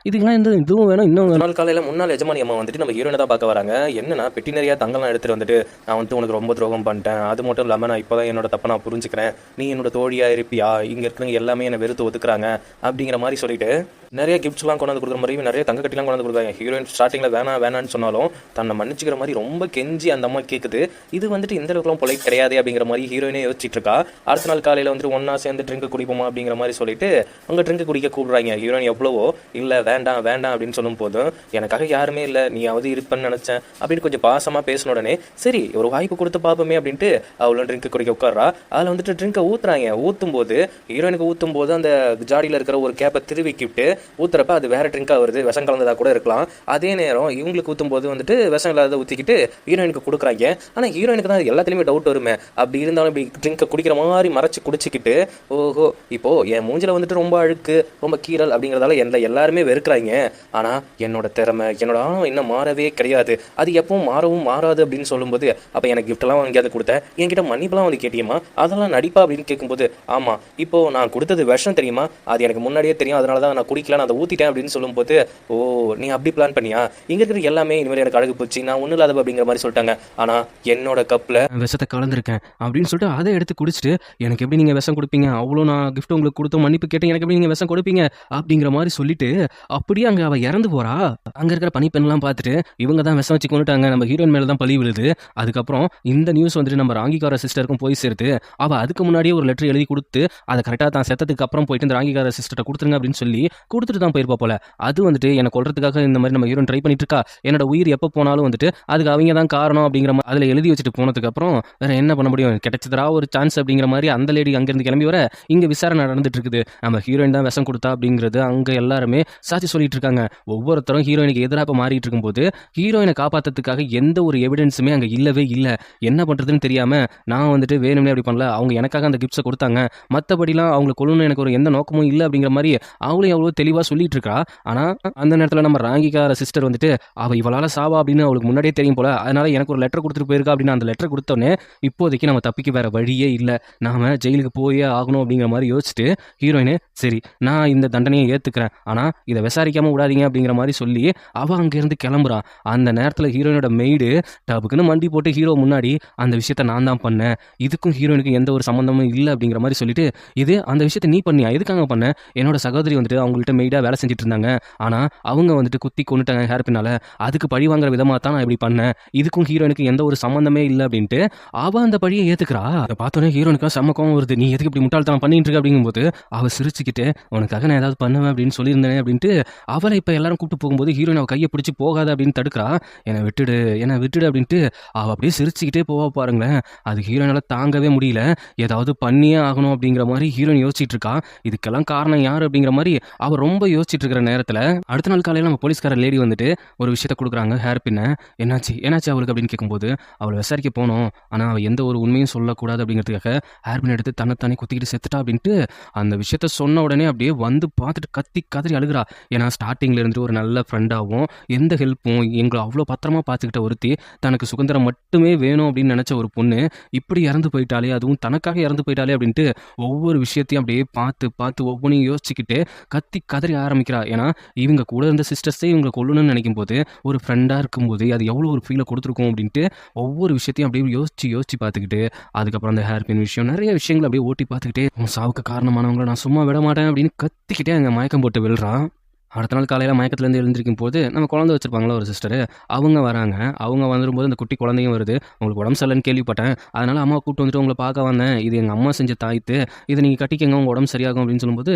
இதுக்கெல்லாம் இதுவும் வேணும் இன்னும். நாள் காலையில் முன்னாள் எஜமானி அம்மா வந்துட்டு நம்ம ஹீரோனை தான் பார்க்க வராங்க. என்னன்னா பெட்டி நிறையா தங்கலாம் எடுத்துகிட்டு வந்துட்டு நான் வந்துட்டு உனக்கு ரொம்ப துரோகம் பண்ணிட்டேன், அது மட்டும் இல்லாமல் நான் இப்போ தான் என்னோட தப்பை நான் புரிஞ்சுக்கிறேன், நீ என்னோட தோழியாக இருப்பியா, இங்கே இருக்கிறவங்க எல்லாமே என்னை வெறுத்து ஒதுக்குறாங்க அப்படிங்கிற மாதிரி சொல்லிட்டு நிறைய கிஃப்ட்ஸ்லாம் கொண்டாந்து கொடுக்குற மாதிரி நிறைய தங்க கட்டிலாம் கொண்டாந்து கொடுக்குறாங்க. ஹீரோயின் ஸ்டார்டிங்கில் வேணான்னு சொன்னாலும் தன்னை மன்னிச்சுக்கிற மாதிரி ரொம்ப கெஞ்சி அந்த அம்மா கேட்குது. இது வந்துட்டு இந்த அளவுக்குலாம் பொலைட் கிடையாது அப்படிங்கிற மாதிரி ஹீரோயினே யோசிச்சுட்டு இருக்கா. அடுத்த நாள் காலையில் வந்துட்டு ஒன்றா சேர்ந்து ட்ரிங்க் குடிப்போமா அப்படிங்கிற மாதிரி சொல்லிட்டு அவங்க ட்ரிங்க் குடிக்க கூப்பிடுறாங்க. ஹீரோயின் எவ்வளவோ இல்லை வேண்டாம் அப்படின்னு சொல்லும் போதும் எனக்காக யாருமே இல்லை, நீயாவது இருப்பேன்னு நினச்சேன் அப்படின்னு கொஞ்சம் பாசமாக பேசின உடனே சரி ஒரு வாய்ப்பு கொடுத்து பார்ப்போமே அப்படின்ட்டு அவளும் ட்ரிங்க் குடிக்க உட்கார்றா. அதில் வந்துட்டு ட்ரிங்கை ஊற்றுறாங்க. ஊற்றும் போது ஹீரோயினுக்கு ஊற்றும் போது அந்த ஜாடியில் இருக்கிற ஒரு கேப்பை திருவிக்கிட்டு ஊத்துறப்ப அது வேற ட்ரிங்காக வருது, விஷம் கலந்ததாக கூட இருக்கலாம். அதே நேரம் இவங்களுக்கு ஊற்றும் போது வந்துட்டு விஷம் இல்லாத ஊற்றிக்கிட்டு ஹீரோயினுக்கு கொடுக்குறாங்க. ஆனால் ஹீரோயினுக்கு தான் எல்லாத்துலேயுமே டவுட் வருமே. அப்படி இருந்தாலும் இப்படி ட்ரிங்கை குடிக்கிற மாதிரி மறைச்சு குடிச்சிக்கிட்டு ஓஹோ இப்போ என் மூஞ்சில் வந்துட்டு ரொம்ப அழுக்கு ரொம்ப கீரல் அப்படிங்கிறதால எல்லாருமே வெறுக்கிறாங்க. ஆனால் என்னோட திறமை என்னோட இன்னும் மாறவே கிடையாது, அது எப்பவும் மாறவும் மாறாது அப்படின்னு சொல்லும்போது அப்போ எனக்கு கிஃப்டெல்லாம் வாங்கியாவது கொடுத்தேன், என்கிட்ட மன்னிப்பெல்லாம் வந்து கேட்டியம்மா, அதெல்லாம் நடிப்பா அப்படின்னு கேட்கும்போது ஆமாம் இப்போ நான் கொடுத்தது விஷம் தெரியுமா, அது எனக்கு முன்னாடியே தெரியும், அதனால தான் நான் குடிக்கல அதை ஊற்றிட்டேன் அப்படின்னு சொல்லும்போது ஓ நீ அப்படி பிளான் பண்ணியா, இங்கே இருக்கிற எல்லாமே இனிமேல் எனக்கு அழகு போச்சு, நான் ஒன்றும் இல்லாத அப்படிங்கிற மாதிரி சொல்லிட்டாங்க. ஆனால் என்னோட கப்பில் விஷத்தை கலந்துருக்கேன் அப்படின்னு சொல்லிட்டு அதை எடுத்து குடிச்சிட்டு எனக்கு எப்படி நீங்கள் விஷம் கொடுப்பீங்க, அவ்வளோ நான் கிஃப்ட் உங்களுக்கு கொடுத்து மன்னிப்பு கேட்டேன், எனக்கு எப்படி நீங்கள் விஷம் கொடுப்பீங்க அப்படிங்கிற மாதிரி சொல்லிட்டு அப்படியே அங்கே அவள் இறந்து போறா. அங்கே இருக்கிற பனிப்பெண்லாம் பார்த்துட்டு இவங்க தான் விஷம் வச்சு கொண்டுட்டாங்க, நம்ம ஹீரோயின் மேலே தான் பழி விழுது. அதுக்கப்புறம் இந்த நியூஸ் வந்துட்டு நம்ம ராங்கிகார சிஸ்டருக்கும் போய் சேர்த்து அவள் அதுக்கு முன்னாடியே ஒரு லெட்டர் எழுதி கொடுத்து அதை கரெக்டாக தான் செத்ததுக்கு அப்புறம் போயிட்டு இந்த ராங்கிகார சிஸ்டரை கொடுத்துருங்க அப்படின்னு சொல்லி கொடுத்துட்டு தான் போயிருப்பா போல. அது வந்துட்டு என்னை கொல்றதுக்காக இந்த மாதிரி நம்ம ஹீரோயின் ட்ரை பண்ணிட்டு இருக்கா, என்னோட உயிர் எப்போ போனாலும் வந்துட்டு அதுக்கு அவங்க தான் காரணம் அப்படிங்கிற மாதிரி அதில் எழுதி வச்சுட்டு போனதுக்கு அப்புறம் வேற என்ன பண்ண முடியும், கிடைச்சதா ஒரு சான்ஸ் அப்படிங்கிற மாதிரி அந்த லேடி அங்கேருந்து கிளம்பி வர இங்கே விசாரணை நடந்துட்டு இருக்குது. நம்ம ஹீரோயின் தான் விஷம் கொடுத்தா அப்படிங்கிறது அங்கே எல்லாருமே சாட்சி சொல்லிட்டு இருக்காங்க. ஒவ்வொருத்தரும் ஹீரோயினுக்கு எதிராக இப்போ மாறிட்டு இருக்கும்போது ஹீரோயினை காப்பாற்றுறதுக்காக எந்த ஒரு எவிடன்ஸுமே அங்கே இல்லவே இல்லை. என்ன பண்ணுறதுன்னு தெரியாமல் நான் வந்துட்டு வேணும்னே அப்படி பண்ணல, அவங்க எனக்காக அந்த கிஃப்ட்ஸை கொடுத்தாங்க, மற்றபடிலாம் அவங்களை கொள்ளணும் எனக்கு ஒரு எந்த நோக்கமும் இல்லை அப்படிங்கிற மாதிரி அவளையும் அவ்வளோ தெளிவாக தெளிவாக சொல்லிட்டு இருக்கா. ஆனால் அந்த நேரத்தில் நம்ம ராங்கிக்கார சிஸ்டர் வந்துட்டு அவள் இவளால் சாவா அப்படின்னு அவளுக்கு முன்னாடியே தெரியும் போல, அதனால எனக்கு ஒரு லெட்டர் கொடுத்துட்டு போயிருக்கா அப்படின்னு அந்த லெட்டர் கொடுத்தோடனே இப்போதைக்கு நம்ம தப்பிக்க வேற வழியே இல்லை, நாம ஜெயிலுக்கு போயே ஆகணும் அப்படிங்கிற மாதிரி யோசிச்சுட்டு ஹீரோயின் சரி நான் இந்த தண்டனையை ஏற்றுக்கிறேன், ஆனால் இதை விசாரிக்காம விடாதீங்க அப்படிங்கிற மாதிரி சொல்லி அவள் அங்கேருந்து கிளம்புறான். அந்த நேரத்தில் ஹீரோயினோட மெய்டு டபுக்குன்னு மண்டி போட்டு ஹீரோ முன்னாடி அந்த விஷயத்த நான் தான் பண்ணேன், இதுக்கும் ஹீரோயினுக்கு எந்த ஒரு சம்மந்தமும் இல்லை அப்படிங்கிற மாதிரி சொல்லிட்டு, இது அந்த விஷயத்த நீ பண்ணியா, எதுக்காக பண்ண, என்னோட சகோதரி வந்துட்டு அவங்கள்ட்ட மெய்டாக வேலை செஞ்சுட்டு இருந்தாங்க, ஆனால் அவங்க வந்துட்டு குத்தி கொண்டுட்டாங்க ஹேர் பின்னால, அதுக்கு பழி வாங்குற விதமாக தான் நான் இப்படி பண்ணேன், இதுக்கும் ஹீரோயினுக்கு எந்த ஒரு சம்மந்தமே இல்லை அப்படின்ட்டு அவள் அந்த பழியை ஏற்றுக்கிறா. அதை பார்த்தோன்னே ஹீரோனுக்கு செம்ம கோவம் வருது, நீ எதுக்கு இப்படி முட்டாள்தனம் பண்ணிட்டு இருக்க அப்படிங்கும்போது அவள் சிரிச்சுக்கிட்டு உனக்காக நான் ஏதாவது பண்ணுவேன் அப்படின்னு சொல்லியிருந்தேன் அப்படின்ட்டு அவளை இப்போ எல்லாரும் கூப்பிட்டு போகும்போது ஹீரோயின் அவள் கையை பிடிச்சி போகாத அப்படின்னு தடுக்கிறா. என்னை விட்டுடு அப்படின்ட்டு அவள் அப்படியே சிரிச்சுக்கிட்டே போவா பாருங்களேன். அது ஹீரோயினால தாங்கவே முடியல, ஏதாவது பண்ணியே ஆகணும் அப்படிங்கிற மாதிரி ஹீரோயின் யோசிச்சுட்டு இருக்கா. இதுக்கெல்லாம் காரணம் யார் அப்படிங்கிற மாதிரி அவள் ரொம்ப யோசிச்சுட்டு இருக்கிற நேரத்தில் அடுத்த நாள் காலையில் நம்ம போலீஸ்கார லேடி வந்துட்டு ஒரு விஷயத்த கொடுக்குறாங்க, ஹேர் பின்ன. என்னாச்சு அவளுக்கு அப்படின்னு கேட்கும்போது அவளை விசாரிக்க போனோம், ஆனால் அவள் எந்த ஒரு உண்மையும் சொல்லக்கூடாது அப்படிங்கிறதுக்காக ஹேர் பின் எடுத்து தன்னைத்தானே குத்திக்கிட்டு செத்துட்டா அப்படின்ட்டு அந்த விஷயத்த சொன்ன உடனே அப்படியே வந்து பார்த்துட்டு கத்தி கதறி அழுகிறா. ஏன்னா ஸ்டார்டிங்ல இருந்துட்டு ஒரு நல்ல ஃப்ரெண்டாகவும் எந்த ஹெல்ப்பும் எங்களை அவ்வளோ பத்திரமா பார்த்துக்கிட்ட ஒருத்தி, தனக்கு சுதந்திரம் மட்டுமே வேணும் அப்படின்னு நினச்ச ஒரு பொண்ணு இப்படி இறந்து போயிட்டாலே, அதுவும் தனக்காக இறந்து போயிட்டாலே அப்படின்ட்டு ஒவ்வொரு விஷயத்தையும் அப்படியே பார்த்து பார்த்து ஒவ்வொன்றையும் யோசிச்சுக்கிட்டு கத்தி கதறி ஆரம்பிக்கிறா. ஏன்னா இவங்க கூட இருந்த சிஸ்டர்ஸே இவங்க கொல்லணும்னு நினைக்கும் போது ஒரு ஃப்ரெண்டாக இருக்கும்போது அது எவ்வளோ ஒரு ஃபீலை கொடுத்துருக்கும் அப்படின்ட்டு ஒவ்வொரு விஷயத்தையும் அப்படியே யோசிச்சு பார்த்துக்கிட்டு அதுக்கப்புறம் அந்த ஹேர் பின் விஷயம் நிறைய விஷயங்கள் அப்படியே ஓட்டி பார்த்துக்கிட்டே உன் சாவுக்கு காரணமானவங்களை நான் சும்மா விட மாட்டேன் அப்படின்னு கத்திக்கிட்டே அங்கே மயக்கம் போட்டு விழுறான். அடுத்த நாள் காலையில் மயக்கத்துலேருந்து எழுந்திருக்கும் போது நம்ம குழந்தை வச்சுருப்பாங்களா ஒரு சிஸ்டரு, அவங்க வராங்க. அவங்க வந்துடும்போது அந்த குட்டி குழந்தையும் வருது. உங்களுக்கு உடம்பு சரியில்லைன்னு கேள்விப்பட்டேன், அதனால் அம்மா கூப்பிட்டு வந்துட்டு உங்களை பார்க்க வந்தேன், இது எங்கள் அம்மா செஞ்ச தாய்த்து, இதை நீங்கள் கட்டிக்கங்க உங்கள் உடம்பு சரியாகும் அப்படின்னு சொல்லும்போது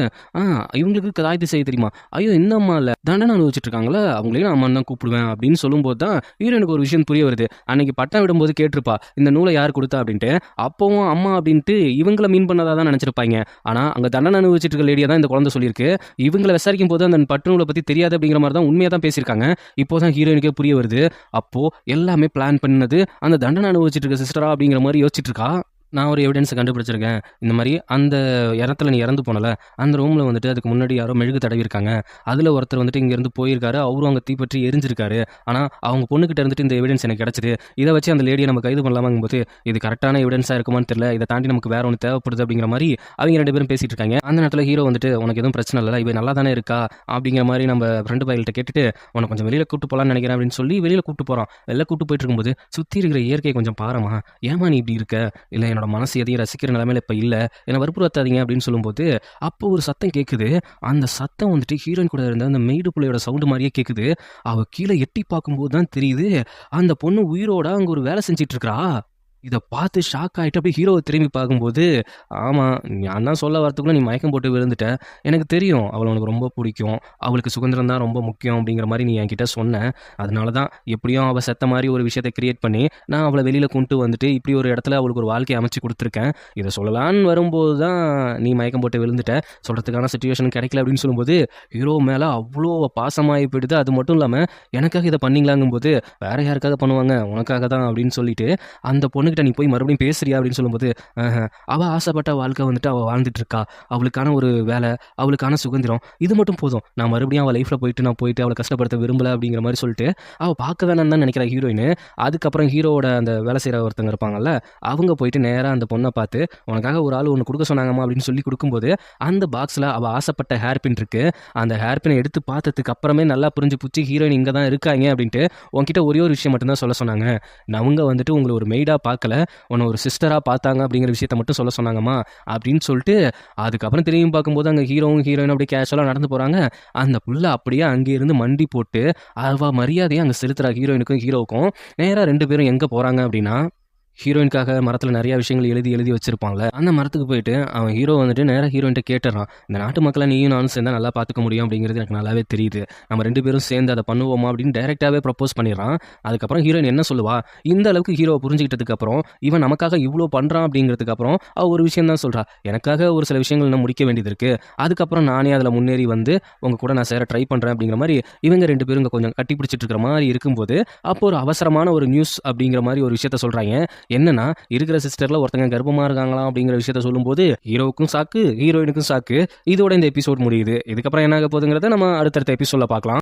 இவங்களுக்கு தாய்த்து செய்ய தெரியுமா, ஐயோ இந்த அம்மா இல்லை தண்டனை அனுபவிச்சுட்டு இருக்காங்களா, அவங்களையும் நான் அம்மான்னு தான் கூப்பிடுவேன் அப்படின்னு சொல்லும்போது தான் ஹீரோனுக்கு ஒரு விஷயம் புரிய வருது. அன்னைக்கு பட்டம் விடும்போது கேட்டிருப்பா இந்த நூலை யார் கொடுத்தா அப்படின்ட்டு, அப்போவும் அம்மா அப்படின்ட்டு இவங்களை மீன் பண்ணதாக தான் நினச்சிருப்பாங்க. ஆனால் அங்கே தண்டனை அனுபவிச்சுட்டு இருக்க லேடியாக தான் இந்த குழந்தை சொல்லியிருக்கு. இவங்களை விசாரிக்கும் போது அந்த பட்டுநூலை பற்றி தெரியாது அப்படிங்கிற மாதிரி தான் உண்மையாக தான் பேசியிருக்காங்க. இப்போ தான் ஹீரோயினுக்கே புரிய வருது, அப்போது எல்லாமே பிளான் பண்ணது அந்த தண்டனை அனுபவிச்சுட்டு இருக்க சிஸ்டரா அப்படிங்கிற மாதிரி யோசிச்சுட்டு இருக்கா. நான் ஒரு எவிடன்ஸை கண்டுபிடிச்சிருக்கேன், இந்த மாதிரி அந்த இடத்துல நீ இறந்து போனல அந்த ரூமில் வந்துட்டு அதுக்கு முன்னாடி யாரோ மெழுகு தடவிருக்காங்க, அதில் ஒருத்தர் வந்துட்டு இங்கேருந்து போயிருக்காரு, அவரும் அங்கே தீப்பற்றி எரிஞ்சிருக்காரு, ஆனால் அவங்க பொண்ணுக்கிட்ட இருந்துட்டு இந்த எவிடன்ஸ் எனக்கு கிடச்சிது, இதை வச்சு அந்த லேடியை நம்ம கைது பண்ணலாமாங்கும் போது இது கரெக்டான எவிடன்ஸாக இருக்குமான்னு தெரியல, இதை தாண்டி நமக்கு வேற ஒன்று தேவைப்படுது அப்படிங்கிற மாதிரி அவங்க ரெண்டு பேரும் பேசிட்டு இருக்காங்க. அந்த நேரத்தில் ஹீரோ வந்துட்டு உனக்கு எதுவும் பிரச்சனை இல்லை, இவ நல்லா தானே இருக்கா அப்படிங்கிற மாதிரி நம்ம ஃப்ரெண்டு பையல்கிட்ட கேட்டுட்டு உனக்கு கொஞ்சம் வெளியில் கூப்பிட்டு போகலான்னு நினைக்கிறேன் அப்படின்னு சொல்லி வெளியில் கூப்பிட்டு போகிறான். வெளில கூப்பிட்டு போயிட்டு இருக்கும்போது சுற்றி இருக்கிற இயற்கையை கொஞ்சம் பாருமா, ஏமா நீ இப்படி இருக்க, இல்லை என்னோட மனசு எதையும் ரசிக்கிற நிலைமையில இப்போ இல்லை, என்னை வற்புறுத்தாதீங்க அப்படின்னு சொல்லும்போது அப்போ ஒரு சத்தம் கேட்குது. அந்த சத்தம் வந்துட்டு ஹீரோயின் கூட இருந்த அந்த மெய்டு பிள்ளையோட சவுண்டு மாதிரியே கேட்குது. அவள் கீழே எட்டி பார்க்கும்போது தான் தெரியுது அந்த பொண்ணு உயிரோட அங்கே ஒரு வேலை செஞ்சிட்டு இருக்கா. இதை பார்த்து ஷாக் ஆகிட்டு அப்படியே ஹீரோவை திரும்பி பார்க்கும்போது, ஆமாம் நான் தான் சொல்ல வரத்துக்குள்ளே நீ மயக்கம் போட்டு விழுந்துட்ட, எனக்கு தெரியும் அவளை உனக்கு ரொம்ப பிடிக்கும், அவளுக்கு சுதந்திரம் தான் ரொம்ப முக்கியம் அப்படிங்கிற மாதிரி நீ என்கிட்ட சொன்ன, அதனால தான் எப்படியும் அவள் செத்த மாதிரி ஒரு விஷயத்தை கிரியேட் பண்ணி நான் அவளை வெளியில் கொண்டு வந்துட்டு இப்படி ஒரு இடத்துல அவளுக்கு ஒரு வாழ்க்கையை அமைச்சு கொடுத்துருக்கேன், இதை சொல்லலான்னு வரும்போது தான் நீ மயக்கம் போட்டு விழுந்துட்ட, சொல்கிறதுக்கான சுச்சுவேஷன் கிடைக்கல அப்படின்னு சொல்லும்போது ஹீரோ மேலே அவ்வளோ பாசமாகி போயிடுது. அது மட்டும் இல்லாமல் எனக்காக இதை பண்ணிங்களாங்கும்போது வேற யாருக்காக பண்ணுவாங்க, உனக்காக தான் அப்படின்னு சொல்லிட்டு அந்த பொண்ணு கிட்ட நீ போய் மறுபடியும் பேசுறியா அப்படின்னு சொல்லும்போது அவள் ஆசைப்பட்ட வாழ்க்கை வந்துட்டு அவள் வாழ்ந்துட்டு இருக்கா, அவளுக்கான ஒரு வேலை, அவளுக்கான சுதந்திரம், இது மட்டும் போதும், நான் மறுபடியும் அவள் லைஃப்பில் போயிட்டு அவளை கஷ்டப்படுத்த விரும்பலை அப்படிங்கிற மாதிரி சொல்லிட்டு அவள் பார்க்க வேணான்னு தான் நினைக்கிறா ஹீரோயின். அதுக்கப்புறம் ஹீரோவோட அந்த வேலை செய்கிற ஒருத்தங்க இருப்பாங்கல்ல, அவங்க போயிட்டு நேராக அந்த பொண்ணை பார்த்து உனக்காக ஒரு ஆள் ஒன்று கொடுக்க சொன்னாங்கம்மா அப்படின்னு சொல்லி கொடுக்கும்போது அந்த பாக்ஸில் அவள் ஆசைப்பட்ட ஹேர் பின் இருக்கு. அந்த ஹேர் பினை எடுத்து பார்த்ததுக்கு அப்புறமே நல்லா புரிஞ்சு பிடிச்சி ஹீரோயின் இங்கே தான் இருக்காங்க அப்படின்ட்டு உங்ககிட்ட ஒரே ஒரு விஷயம் மட்டும்தான் சொல்ல சொன்னாங்க, அவங்க வந்துட்டு உங்களை ஒரு மெய்டாக பார்க்கல, உன்னை ஒரு சிஸ்டராக பார்த்தாங்க அப்படிங்கிற விஷயத்த மட்டும் சொல்ல சொன்னாங்கம்மா அப்படின்னு சொல்லிட்டு அதுக்கப்புறம் திரும்பியும் பார்க்கும்போது அங்கே ஹீரோவும் ஹீரோயின் அப்படியே கேஷுவலாக நடந்து போகிறாங்க. அந்த புள்ள அப்படியே அங்கே இருந்து மண்டி போட்டு அவள் மரியாதையை அங்கே செலுத்துகிறா ஹீரோயினுக்கும் ஹீரோவுக்கும். நேராக ரெண்டு பேரும் எங்கே போகிறாங்க அப்படின்னா ஹீரோயினுக்காக மரத்தில் நிறைய விஷயங்கள் எழுதி வச்சிருப்பாங்களே, அந்த மரத்துக்கு போயிட்டு அவன் ஹீரோ வந்துட்டு நேராக ஹீரோயின்ட்ட கேட்டுறான், இந்த நாட்டு மக்களை நீயும் நானும் சேர்ந்தா நல்லா பார்த்துக்க முடியும் அப்படிங்கிறது எனக்கு நல்லாவே தெரியுது, நம்ம ரெண்டு பேரும் சேர்ந்து அதை பண்ணுவோமா அப்படின்னு டைரெக்டாகவே ப்ரப்போஸ் பண்ணிடுறான். அதுக்கப்புறம் ஹீரோயின் என்ன சொல்லுவா, இந்த அளவுக்கு ஹீரோவை புரிஞ்சுக்கிட்டதுக்கு அப்புறம் இவன் நமக்காக இவ்வளோ பண்ணுறான் அப்படிங்கிறதுக்கு அப்புறம் அவள் ஒரு விஷயம் தான் சொல்கிறா, எனக்காக ஒரு சில விஷயங்கள் நான் முடிக்க வேண்டியது இருக்குது, அதுக்கப்புறம் நானே அதில் முன்னேறி வந்து உங்க கூட நான் சேர ட்ரை பண்ணுறேன் அப்படிங்கிற மாதிரி இவங்க ரெண்டு பேரும் இங்கே கொஞ்சம் கட்டி பிடிச்சிட்டு இருக்கிற மாதிரி இருக்கும்போது அப்போ ஒரு அவசரமான ஒரு நியூஸ் அப்படிங்கிற மாதிரி ஒரு விஷயத்த சொல்கிறாங்க. என்னன்னா இருக்கிற சிஸ்டர்ல ஒருத்தங்க கர்ப்பமா இருக்காங்களாம் அப்படிங்கிற விஷயத்த சொல்லும்போது ஹீரோவுக்கும் சாக்கு, ஹீரோயினுக்கும் சாக்கு. இதோட இந்த எபிசோட் முடியுது. இதுக்கப்புறம் என்ன ஆக போகுதுங்கிறத நம்ம அடுத்தடுத்த எபிசோட்ல பார்க்கலாம்.